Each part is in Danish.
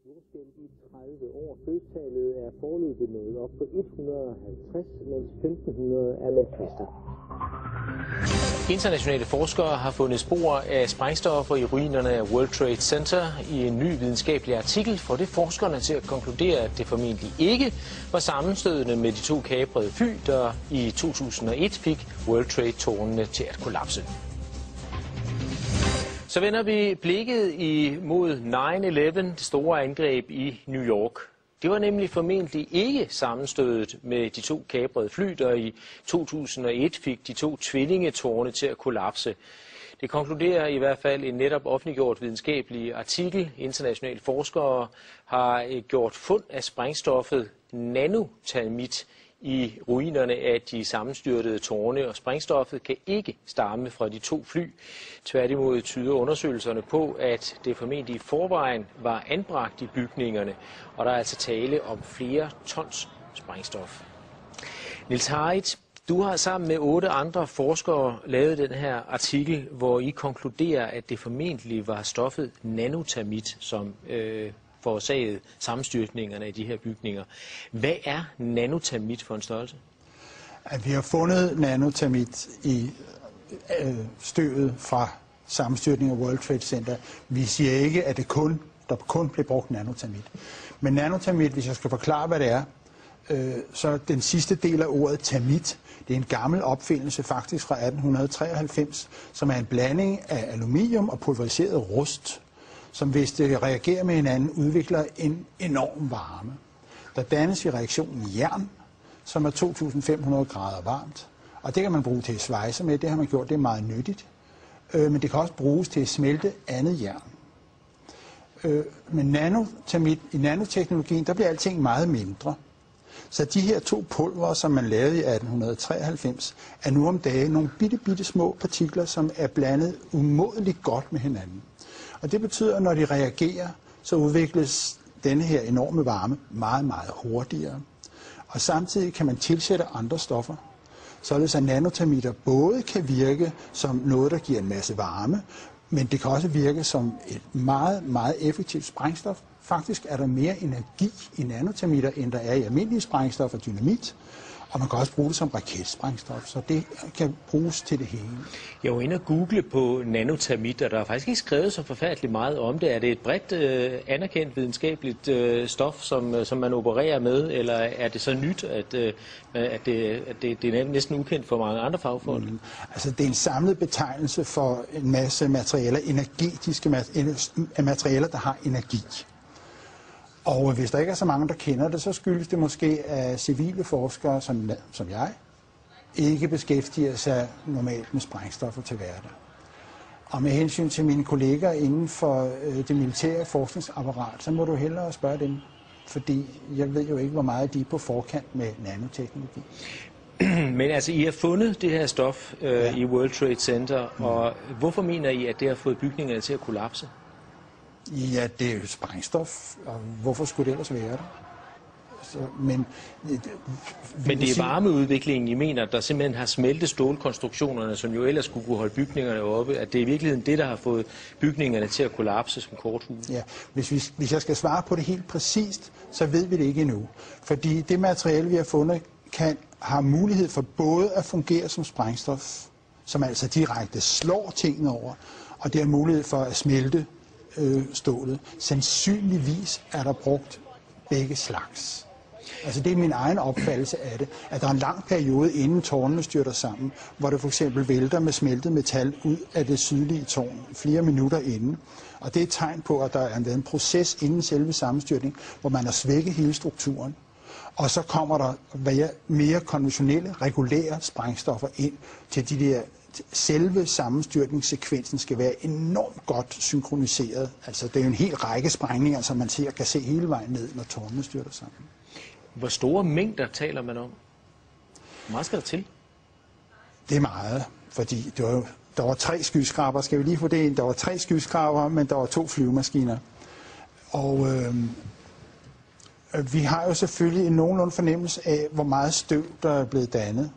jordskælv i 30 år. Dødstallet er foreløbig nået op på 150, mens 1500 er meldt kvæstet. Internationale forskere har fundet spor af sprængstoffer i ruinerne af World Trade Center. I en ny videnskabelig artikel får det forskerne til at konkludere, at det formentlig ikke var sammenstødende med de to kaprede fly, der i 2001 fik World Trade-tårnene til at kollapse. Så vender vi blikket imod 9/11, det store angreb i New York. Det var nemlig formentlig ikke sammenstødet med de to kaprede fly, der i 2001 fik de to tvillingetårne til at kollapse. Det konkluderer i hvert fald en netop offentliggjort videnskabelig artikel. Internationale forskere har gjort fund af sprængstoffet nanotermit i ruinerne af de sammenstyrtede tårne, og sprængstoffet kan ikke stamme fra de to fly. Tværtimod tyder undersøgelserne på, at det formentlig i forvejen var anbragt i bygningerne, og der er altså tale om flere tons sprængstof. Niels Harrit, du har sammen med 8 andre forskere lavet den her artikel, hvor I konkluderer, at det formentlig var stoffet nanotermit, som forårsaget sammenstyrtningerne af de her bygninger. Hvad er nanotermit for en størrelse? At vi har fundet nanotermit i støvet fra sammenstyrtning af World Trade Center. Vi siger ikke, at der kun blev brugt nanotermit. Men nanotermit, hvis jeg skal forklare, hvad det er, så den sidste del af ordet termit, det er en gammel opfindelse faktisk fra 1893, som er en blanding af aluminium og pulveriseret rust, som hvis det reagerer med hinanden, udvikler en enorm varme. Der dannes i reaktionen jern, som er 2500 grader varmt, og det kan man bruge til at svejse med, det har man gjort, det er meget nyttigt. Men det kan også bruges til at smelte andet jern. Men i nanoteknologien, der bliver alting meget mindre. Så de her to pulver, som man lavede i 1893, er nu om dagen nogle bitte små partikler, som er blandet umådeligt godt med hinanden. Og det betyder, at når de reagerer, så udvikles denne her enorme varme meget hurtigere. Og samtidig kan man tilsætte andre stoffer, således at nanotermitter både kan virke som noget, der giver en masse varme, men det kan også virke som et meget effektivt sprængstof. Faktisk er der mere energi i nanotermitter, end der er i almindelige sprængstof og dynamit. Og man kan også bruge det som raketsprængstof, så det kan bruges til det hele. Jeg var inde og google på nanotermit, og der er faktisk ikke skrevet så forfærdeligt meget om det. Er det et bredt anerkendt videnskabeligt stof, som man opererer med, eller er det så nyt, at det er næsten ukendt for mange andre fagfolk? Altså, det er en samlet betegnelse for en masse materialer, energetiske materialer, der har energi. Og hvis der ikke er så mange, der kender det, så skyldes det måske, at civile forskere, som jeg, ikke beskæftiger sig normalt med sprængstoffer til hverdag. Og med hensyn til mine kolleger inden for det militære forskningsapparat, så må du hellere spørge dem, fordi jeg ved jo ikke, hvor meget de er på forkant med nanoteknologi. Men altså, I har fundet det her stof i World Trade Center, og hvorfor mener I, at det har fået bygningerne til at kollapse? Ja, det er jo sprængstof, og hvorfor skulle det ellers være der? Men det er varmeudviklingen, I mener, der simpelthen har smeltet stålkonstruktionerne, som jo ellers skulle kunne holde bygningerne oppe, at det er i virkeligheden det, der har fået bygningerne til at kollapse som korthus? Ja, hvis jeg skal svare på det helt præcist, så ved vi det ikke endnu. Fordi det materiale, vi har fundet, har mulighed for både at fungere som sprængstof, som altså direkte slår tingene over, og det har mulighed for at smelte stålet. Sandsynligvis er der brugt begge slags. Altså det er min egen opfattelse af det, at der er en lang periode inden tårnene styrter sammen, hvor det for eksempel vælter med smeltet metal ud af det sydlige tårn flere minutter inden. Og det er et tegn på, at der er en proces inden selve sammenstyrtning, hvor man har svækket hele strukturen. Og så kommer der mere konventionelle, regulære sprængstoffer ind til de der. Selve sammenstyrtningssekvensen skal være enormt godt synkroniseret. Altså, det er jo en hel række sprængninger, som man kan se hele vejen ned, når tårnene styrter sammen. Hvor store mængder taler man om? Hvor meget skal der til? Det er meget, fordi der var 3 skyskraber. Skal vi lige få det ind? Der var 3 skyskraber, men der var 2 flyvemaskiner. Og vi har jo selvfølgelig en nogenlunde fornemmelse af, hvor meget støv, der er blevet dannet.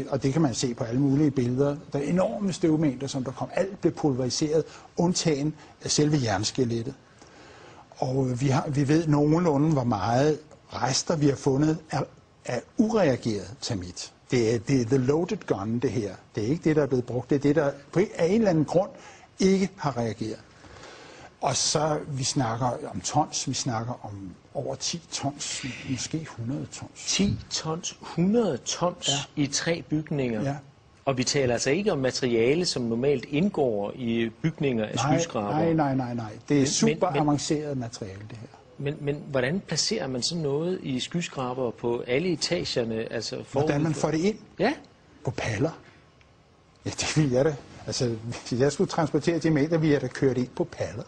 Og det kan man se på alle mulige billeder. Der er enorme støvmængder, som der kom. Alt blev pulveriseret, undtagen af selve jernskelettet. Og vi ved nogenlunde, hvor meget rester vi har fundet af ureageret termit. Det er the loaded gun, det her. Det er ikke det, der er blevet brugt. Det er det, der på en eller anden grund ikke har reageret. Og så, vi snakker om tons, vi snakker om over 10 tons, måske 100 tons. 10 tons, 100 tons i 3 bygninger. Ja. Og vi taler altså ikke om materiale, som normalt indgår i bygninger af skyskrabere. Nej. Det er super avanceret materiale, det her. Men hvordan placerer man sådan noget i skyskrabere på alle etagerne? Altså hvordan man får det ind? Ja. På paller. Ja, det vil jeg da. Altså, hvis jeg skulle transportere de meter, ville jeg da kørt ind på paller.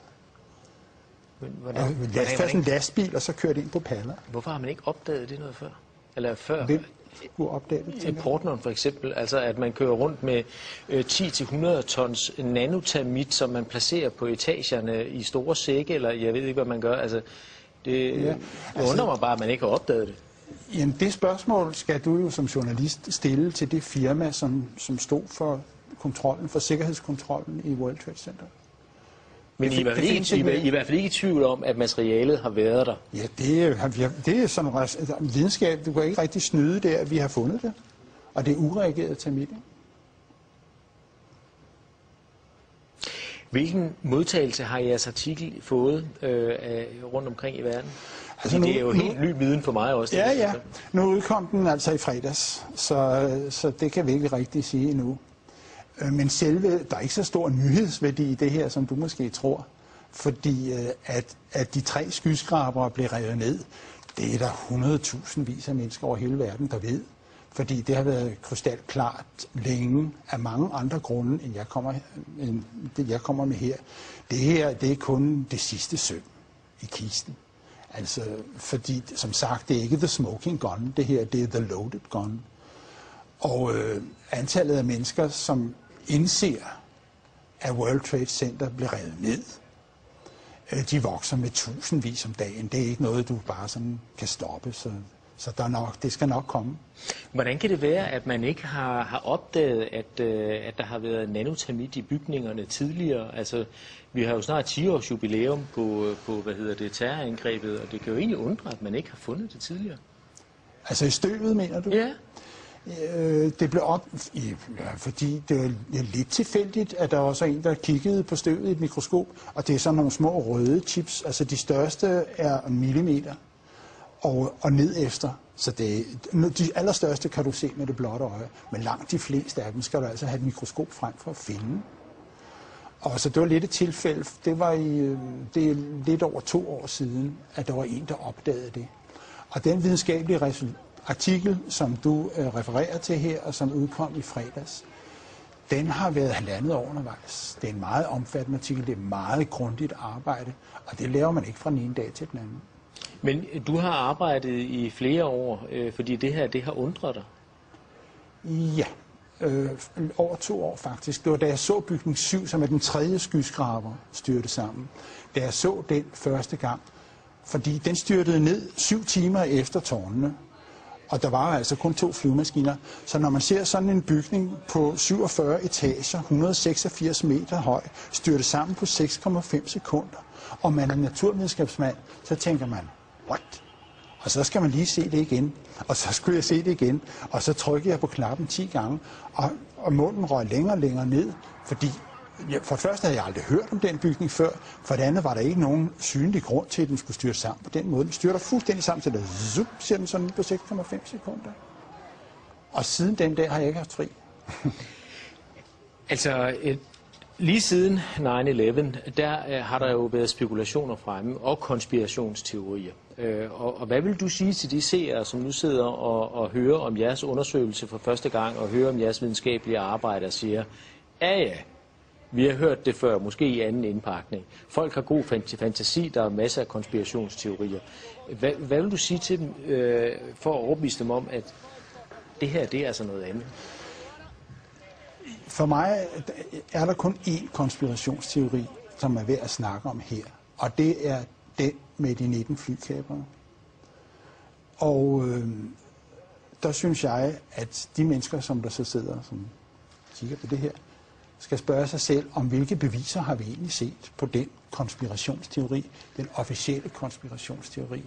Men hvordan en lastbil, og så kørt ind på paller. Hvorfor har man ikke opdaget det noget før? Eller før? Hvem skulle opdage det? Portneren for eksempel, altså at man kører rundt med 10-100 tons nanotermit, som man placerer på etagerne i store sække, eller jeg ved ikke, hvad man gør. Altså, det undrer mig bare, at man ikke har opdaget det. Jamen, det spørgsmål skal du jo som journalist stille til det firma, som stod for kontrollen, for sikkerhedskontrollen i World Trade Center. Men I er i hvert fald ikke i tvivl om, at materialet har været der? Ja, det er sådan en videnskab. Du kan ikke rigtig snyde der, at vi har fundet det. Og det er ureageret termit. Hvilken modtagelse har jeres artikel fået rundt omkring i verden? Altså det er jo helt ny viden for mig også. Ja. Nu udkom den altså i fredags, så det kan vi ikke rigtig sige endnu. Men selve, der er ikke så stor nyhedsværdi i det her, som du måske tror. Fordi at de 3 skyskrabere blev revet ned, det er der 100.000 vis af mennesker over hele verden, der ved. Fordi det har været krystalklart længe af mange andre grunde, end jeg kommer med her. Det her, det er kun det sidste søm i kisten. Altså, fordi, som sagt, det er ikke the smoking gun, det her, det er the loaded gun. Og antallet af mennesker, som indser, at World Trade Center bliver revet ned, de vokser med tusindvis om dagen. Det er ikke noget, du bare sådan kan stoppe, så det skal nok komme. Hvordan kan det være, at man ikke har opdaget, at der har været nanotermit i bygningerne tidligere? Altså, vi har jo snart 10 års jubilæum på terrorangrebet, og det kan jo egentlig undre, at man ikke har fundet det tidligere. Altså i støvet, mener du? Ja. Det blev fordi det var lidt tilfældigt, at der var så en, der kiggede på støvet i et mikroskop, og det er sådan nogle små røde chips, altså de største er millimeter og ned efter. Så de allerstørste kan du se med det blotte øje, men langt de fleste af dem skal du altså have et mikroskop frem for at finde. Og så det var lidt et tilfælde, det er lidt over 2 år siden, at der var en, der opdagede det. Og den videnskabelige artikel, som du refererer til her, og som udkom i fredags, den har været 1,5 år undervejs. Det er en meget omfattende artikel, det er meget grundigt arbejde, og det laver man ikke fra den ene dag til den anden. Men du har arbejdet i flere år, fordi det her, det har undret dig? Ja, over 2 år faktisk. Det var da jeg så bygning 7, som er den 3. skyskraber, styrte sammen. Da jeg så den første gang, fordi den styrtede ned 7 timer efter tårnene. Og der var altså kun 2 flyvemaskiner. Så når man ser sådan en bygning på 47 etager, 186 meter høj, styrte sammen på 6,5 sekunder, og man er naturvidenskabsmand, så tænker man, what? Og så skal man lige se det igen. Og så skulle jeg se det igen. Og så trykkede jeg på knappen 10 gange, og munden røg længere og længere ned, fordi for det første havde jeg aldrig hørt om den bygning før, for det andet var der ikke nogen synlig grund til, at den skulle styrte sammen på den måde. Den styrter fuldstændig sammen til, at ser den sådan på 6,5 sekunder. Og siden den dag har jeg ikke haft fri. Altså, lige siden 9/11, der har der jo været spekulationer fremme og konspirationsteorier. Og hvad vil du sige til de seere, som nu sidder og hører om jeres undersøgelse for første gang, og hører om jeres videnskabelige arbejde og siger, ja, vi har hørt det før, måske i anden indpakning. Folk har god fantasi, der er masser af konspirationsteorier. Hvad vil du sige til dem for at overbevise dem om, at det her, det er altså noget andet? For mig er der kun én konspirationsteori, som er værd at snakke om her. Og det er den med de 19 flykapere. Og der synes jeg, at de mennesker, som der så sidder, som kigger på det her, skal spørge sig selv, om hvilke beviser har vi egentlig set på den konspirationsteori, den officielle konspirationsteori.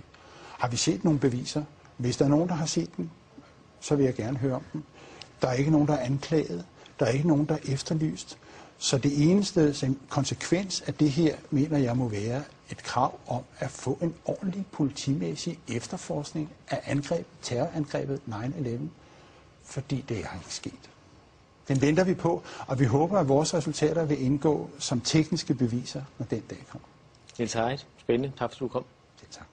Har vi set nogle beviser? Hvis der er nogen, der har set dem, så vil jeg gerne høre om dem. Der er ikke nogen, der er anklaget. Der er ikke nogen, der er efterlyst. Så det eneste konsekvens af det her, mener jeg, må være et krav om at få en ordentlig politimæssig efterforskning af terrorangrebet 9/11, fordi det er ikke sket. Den venter vi på, og vi håber, at vores resultater vil indgå som tekniske beviser, når den dag kommer. Niels Harrit, spændende. Tak for, at du kom. Ja, tak.